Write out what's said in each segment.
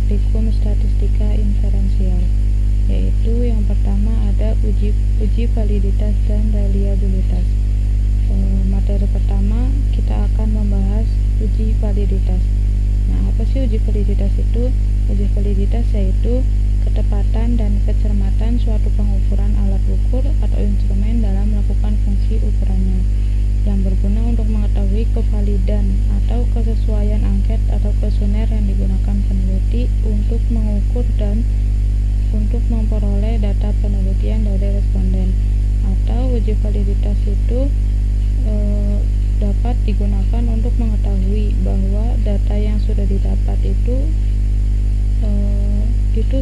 praktikum statistika inferensial, yaitu yang pertama ada uji validitas dan reliabilitas. Materi pertama kita akan membahas uji validitas. Nah, apa sih uji validitas itu? Uji validitas yaitu ketepatan dan kecermatan suatu pengukuran alat ukur atau instrumen dalam melakukan fungsi ukurannya, yang berguna untuk mengetahui kevalidan atau kesesuaian angket atau kuesioner yang digunakan peneliti untuk mengukur dan untuk memperoleh data penelitian dari responden. Atau uji validitas itu dapat digunakan untuk mengetahui bahwa data yang sudah didapat itu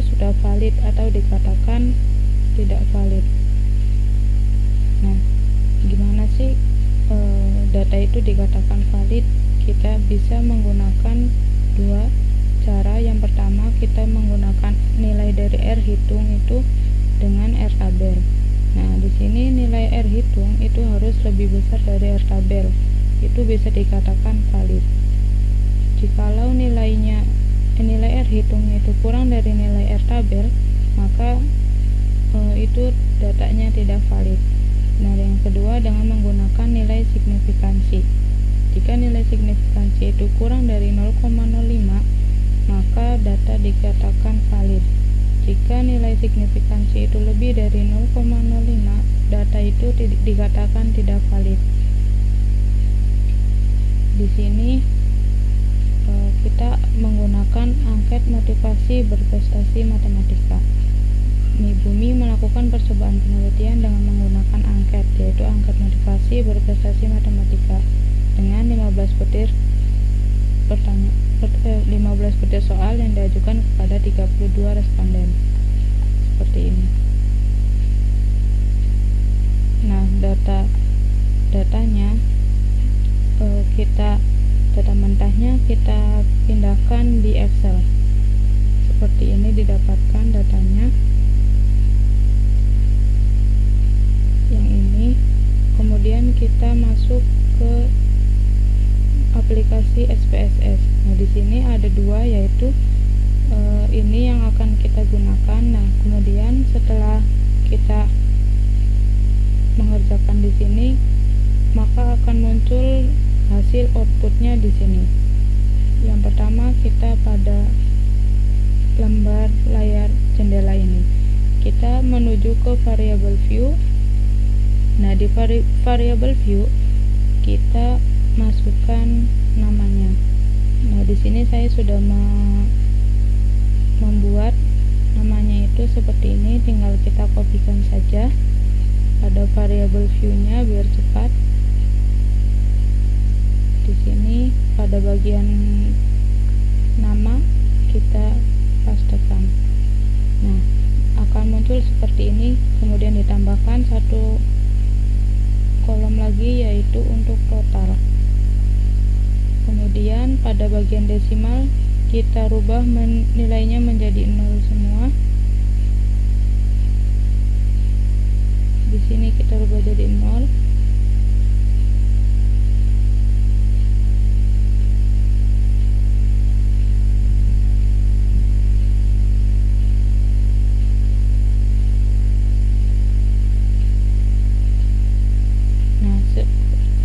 sudah valid atau dikatakan tidak valid. Nah, gimana sih data itu dikatakan valid? Kita bisa menggunakan dua cara. Yang pertama, kita menggunakan nilai dari R hitung itu dengan R tabel. Nah, di sini nilai R hitung itu harus lebih besar dari R tabel. Itu bisa dikatakan valid. Jikalau nilai R hitungnya itu kurang dari nilai R tabel, maka itu datanya tidak valid. Nah, yang kedua dengan menggunakan nilai signifikansi. Jika nilai signifikansi itu kurang dari 0,05, maka data dikatakan valid. Jika nilai signifikansi itu lebih dari 0,05, data itu dikatakan tidak valid. Di sini kita menggunakan angket motivasi berprestasi matematika. Bumi melakukan percobaan penelitian dengan menggunakan angket, yaitu angket motivasi berprestasi matematika, dengan 15 butir soal yang diajukan kepada 32 responden. Seperti ini. Nah, datanya data mentahnya kita pindahkan di Excel. Seperti ini didapatkan datanya. Yang ini, kemudian kita masuk ke aplikasi SPSS. Nah, di sini ada dua, yaitu ini yang akan kita gunakan. Nah, kemudian setelah kita mengerjakan di sini, maka akan muncul hasil outputnya di sini. Yang pertama, kita pada lembar layar jendela ini kita menuju ke variable view. Nah, di variable view kita masukkan namanya. Nah, di sini saya sudah membuat namanya itu seperti ini, tinggal kita kopikan saja pada variable view-nya biar cepat. Di sini pada bagian nama kita pastekan. Nah, akan muncul seperti ini, kemudian ditambahkan satu kolom lagi yaitu untuk total. Kemudian pada bagian desimal kita rubah nilainya menjadi 0 semua. Di sini kita rubah jadi 0.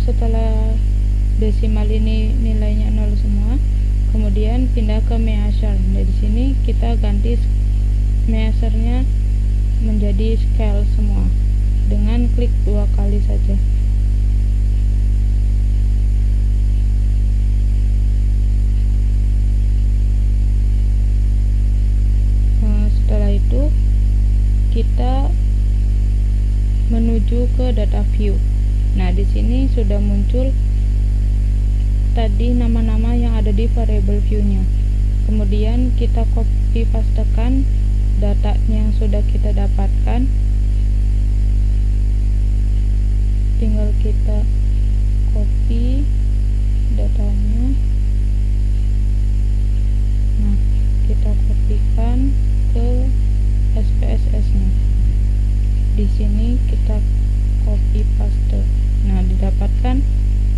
Setelah desimal ini nilainya 0 semua, kemudian pindah ke measure. Nah, di sini kita ganti measure-nya menjadi scale semua dengan klik 2 kali saja. Nah, setelah itu kita menuju ke data view. Nah, di sini sudah muncul tadi nama-nama yang ada di variable view-nya. Kemudian kita copy pastekan datanya yang sudah kita dapatkan. Tinggal kita copy datanya. Nah, kita kopikan ke SPSS-nya. Di sini kita copy paste. Nah, didapatkan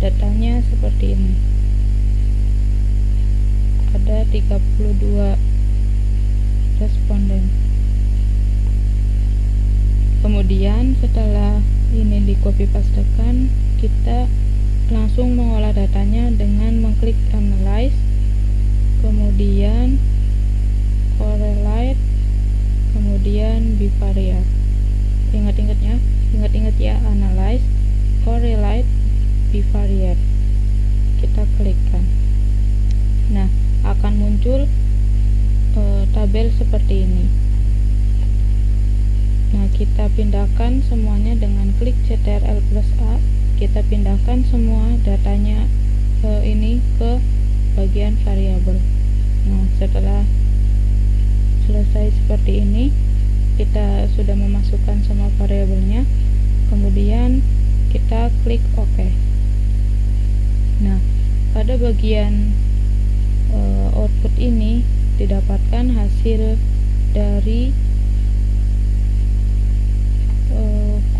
datanya seperti ini. Ada 32 Kemudian setelah ini di copy pastekan, kita langsung mengolah datanya dengan mengklik analyze, kemudian correlate, kemudian bivariate. Ingat-ingat ya, analyze, correlate, bivariate. Kita klikkan. Nah, akan muncul tabel seperti ini. Nah, kita pindahkan semuanya dengan klik Ctrl+A. Kita pindahkan semua datanya ini ke bagian variabel. Nah, setelah selesai seperti ini, kita sudah memasukkan semua variabelnya. Kemudian kita klik OK. Nah, pada bagian output ini didapatkan hasil dari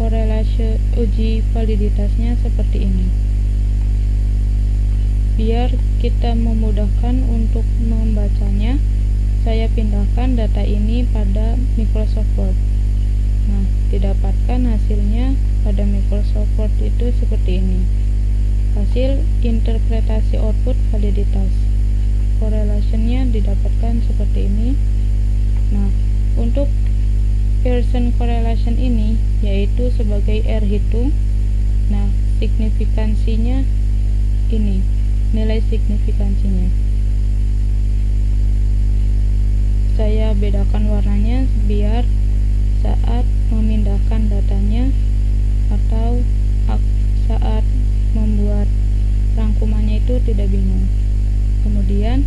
korelasi uji validitasnya seperti ini. Biar kita memudahkan untuk membacanya, saya pindahkan data ini pada Microsoft Word. Nah, didapatkan hasilnya pada Microsoft Word itu seperti ini. Hasil interpretasi output validitas. Correlation-nya didapatkan seperti ini. Nah, untuk Pearson correlation ini yaitu sebagai R hitung. Nah, signifikansinya ini, nilai signifikansinya. Saya bedakan warnanya biar saat memindahkan datanya atau saat membuat rangkumannya itu tidak bingung. Kemudian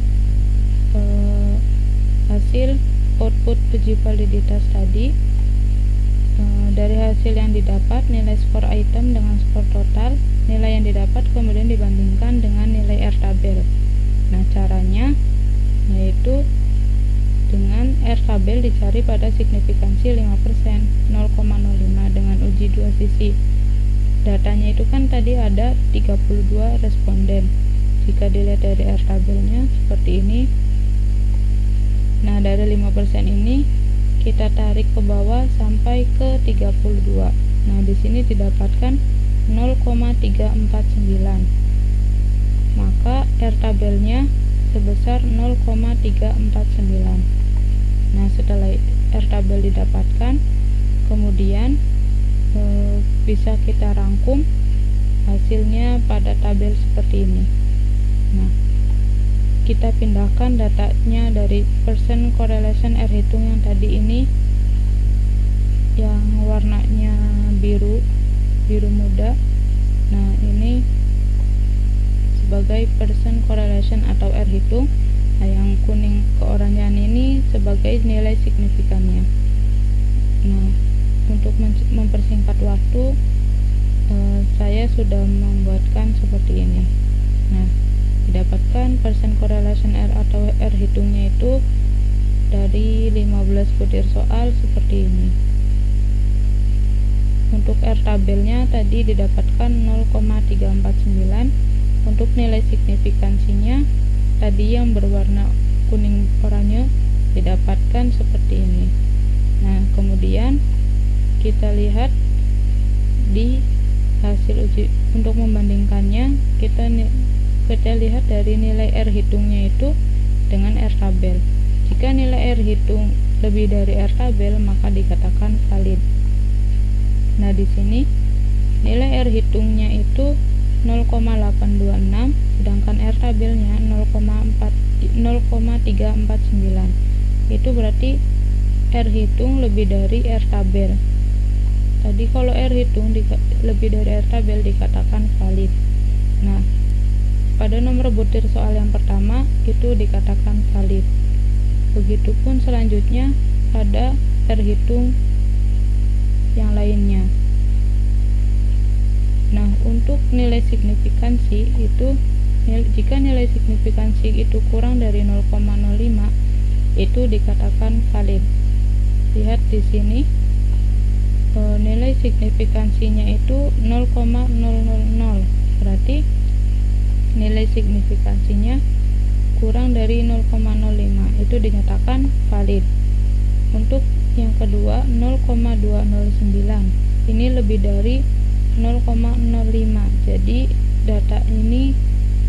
hasil output uji validitas tadi, dari hasil yang didapat, nilai skor item dengan skor total, nilai yang didapat kemudian dibandingkan dengan nilai R tabel. Nah, caranya yaitu dengan R tabel dicari pada signifikansi 5%, 0,05 dengan uji dua sisi. Datanya itu kan tadi ada 32 responden. Jika dilihat dari R tabelnya seperti ini. Nah, dari 5% ini kita tarik ke bawah sampai ke 32. Nah, di sini didapatkan 0,349. Maka R tabelnya sebesar 0,349. Nah, setelah R tabel didapatkan, kemudian bisa kita rangkum hasilnya pada tabel seperti ini. Nah, kita pindahkan datanya dari Pearson correlation R hitung yang tadi ini, yang warnanya biru muda. Nah, ini sebagai Pearson correlation atau R hitung. Nah, yang kuning keoranjan ini sebagai nilai signifikannya. Nah, untuk mempersingkat waktu, saya sudah membuatkan seperti ini. Nah, didapatkan Pearson correlation R atau R hitungnya itu dari 15 butir soal seperti ini. Untuk R tabelnya tadi didapatkan 0,349. Untuk nilai signifikansinya tadi yang berwarna kuning oranye didapatkan seperti ini. Nah, kemudian kita lihat di hasil uji. Untuk membandingkannya, kita lihat dari nilai R hitungnya itu dengan R tabel. Jika nilai R hitung lebih dari R tabel, maka dikatakan valid. Nah, di sini nilai R hitungnya itu 0,826, sedangkan R tabelnya 0,349. Itu berarti R hitung lebih dari R tabel. Tadi kalau R hitung lebih dari R tabel dikatakan valid. Nah, pada nomor butir soal yang pertama itu dikatakan valid. Begitupun selanjutnya pada R hitung yang lainnya. Nah, untuk nilai signifikansi itu, jika nilai signifikansi itu kurang dari 0,05, itu dikatakan valid. Lihat di sini, nilai signifikansinya itu 0,000, berarti nilai signifikansinya kurang dari 0,05, itu dinyatakan valid. Untuk yang kedua 0,209, ini lebih dari 0,05. Jadi data ini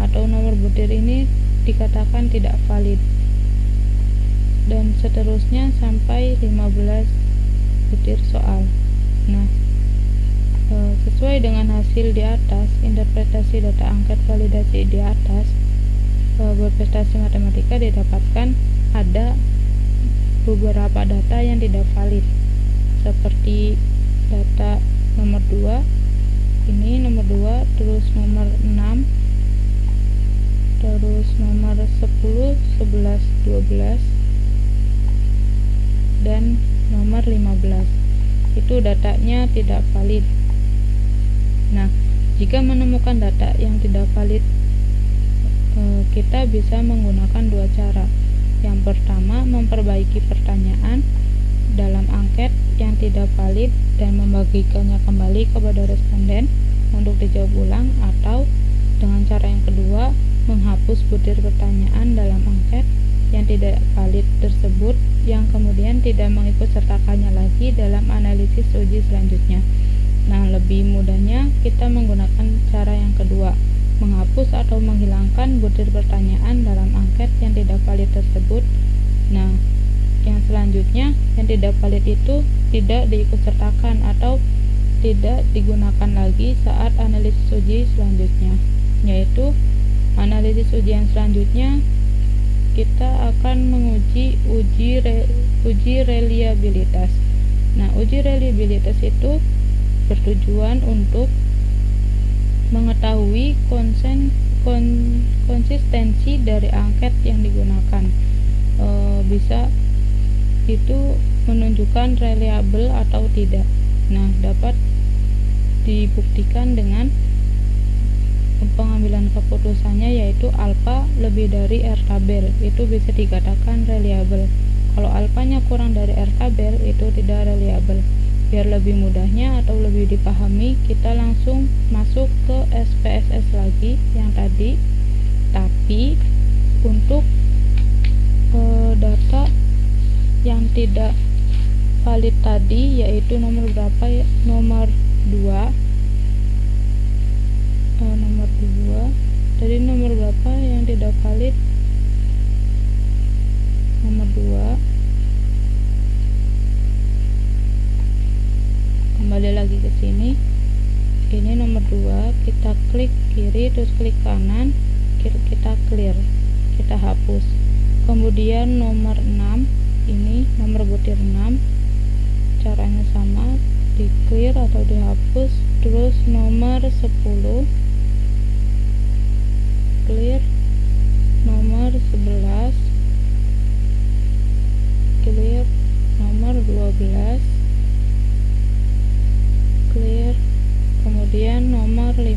atau nomor butir ini dikatakan tidak valid, dan seterusnya sampai 15 butir soal. Nah, sesuai dengan hasil di atas, interpretasi data angket validasi di atas, berprestasi matematika didapatkan ada beberapa data yang tidak valid, seperti data nomor 2, ini nomor 2, terus nomor 6, terus nomor 10, 11, 12, dan nomor 15. Itu datanya tidak valid. Nah, jika menemukan data yang tidak valid, kita bisa menggunakan dua cara. Yang pertama, memperbaiki pertanyaan dalam angket yang tidak valid dan membagikannya kembali kepada responden untuk dijawab ulang, atau dengan cara yang kedua, menghapus butir pertanyaan dalam angket yang tidak valid tersebut, yang kemudian tidak mengikut sertakannya lagi dalam analisis uji selanjutnya. Nah, lebih mudahnya kita menggunakan cara yang kedua, menghapus atau menghilangkan butir pertanyaan dalam angket yang tidak valid tersebut. Nah, yang selanjutnya, yang tidak valid itu tidak diikutsertakan atau tidak digunakan lagi saat analisis uji selanjutnya, yaitu analisis uji yang selanjutnya kita akan menguji uji reliabilitas. Nah, uji reliabilitas itu bertujuan untuk mengetahui konsistensi dari angket yang digunakan. Bisa itu menunjukkan reliable atau tidak. Nah, dapat dibuktikan dengan pengambilan keputusannya, yaitu alfa lebih dari R tabel, itu bisa dikatakan reliable. Kalau alfanya kurang dari R tabel, itu tidak reliable. Biar lebih mudahnya atau lebih dipahami, kita langsung masuk ke SPSS lagi yang tadi. Tapi untuk data yang tidak valid tadi, yaitu nomor berapa ya? Nomor 2. Nomor 2. Tadi nomor berapa yang tidak valid? Nomor 2. Kembali lagi ke sini. Ini nomor 2, kita klik kiri terus klik kanan, kita clear, kita hapus. Kemudian nomor 6, ini nomor butir 6, caranya sama, di clear atau dihapus. Terus nomor 10 clear, nomor 11 clear, nomor 12 clear, kemudian nomor 15.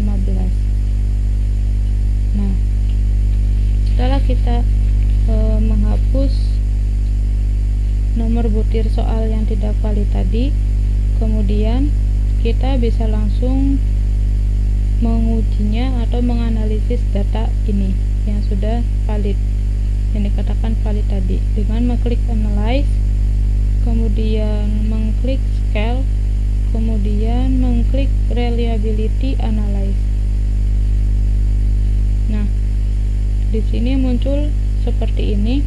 Nah, setelah kita menghapus nomor butir soal yang tidak valid tadi, kemudian kita bisa langsung mengujinya atau menganalisis data ini yang sudah valid, yang dikatakan valid tadi, dengan mengklik analyze, kemudian mengklik scale, kemudian mengklik reliability analyze. Nah, di sini muncul seperti ini,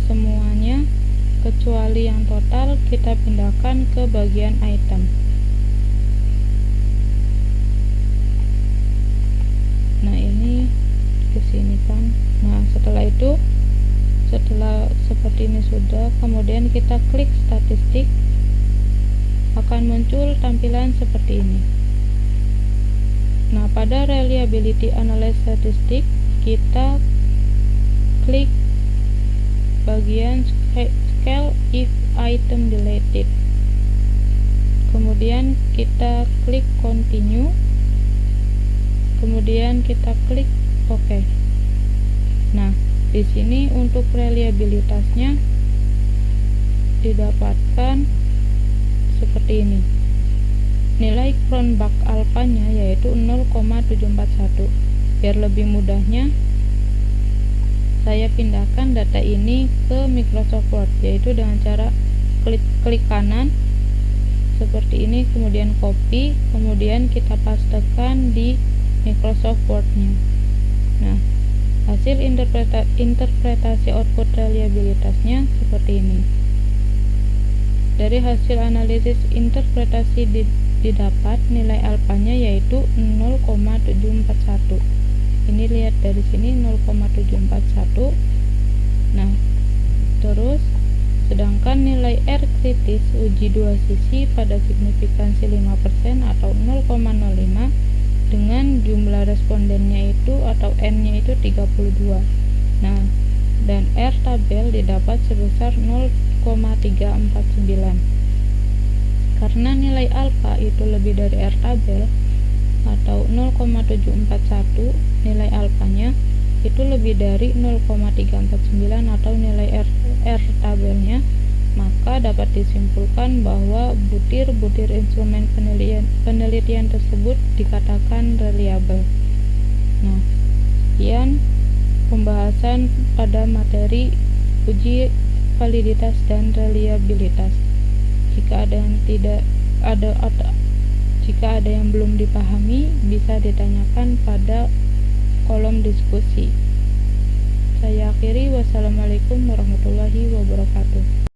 semuanya kecuali yang total kita pindahkan ke bagian item. Nah, ini ke sini kan. Nah, setelah itu, setelah seperti ini sudah, kemudian kita klik statistik, akan muncul tampilan seperti ini. Nah, pada reliability analysis statistik, kita klik bagian scale if item deleted, kemudian kita klik continue, kemudian kita klik OK. Nah, di sini untuk reliabilitasnya didapatkan seperti ini. Nilai Cronbach alfanya yaitu 0,741. Biar lebih mudahnya, saya pindahkan data ini ke Microsoft Word, yaitu dengan cara klik kanan seperti ini, kemudian copy, kemudian kita pastekan di Microsoft Word-nya. Nah, hasil interpretasi output reliabilitasnya seperti ini. Dari hasil analisis interpretasi didapat nilai alfanya yaitu 0,741. Ini lihat dari sini 0,741. Nah, terus sedangkan nilai R kritis uji dua sisi pada signifikansi 5% atau 0,05 dengan jumlah respondennya itu atau N-nya itu 32. Nah, dan R tabel didapat sebesar 0,349. Karena nilai alfa itu lebih dari R tabel atau 0,741, nilai alfanya itu lebih dari 0,349 atau nilai R tabelnya, maka dapat disimpulkan bahwa butir-butir instrumen penelitian tersebut dikatakan reliable. Nah, sekian pembahasan pada materi uji validitas dan reliabilitas. Jika ada yang belum dipahami, bisa ditanyakan pada kolom diskusi. Saya akhiri, wassalamualaikum warahmatullahi wabarakatuh.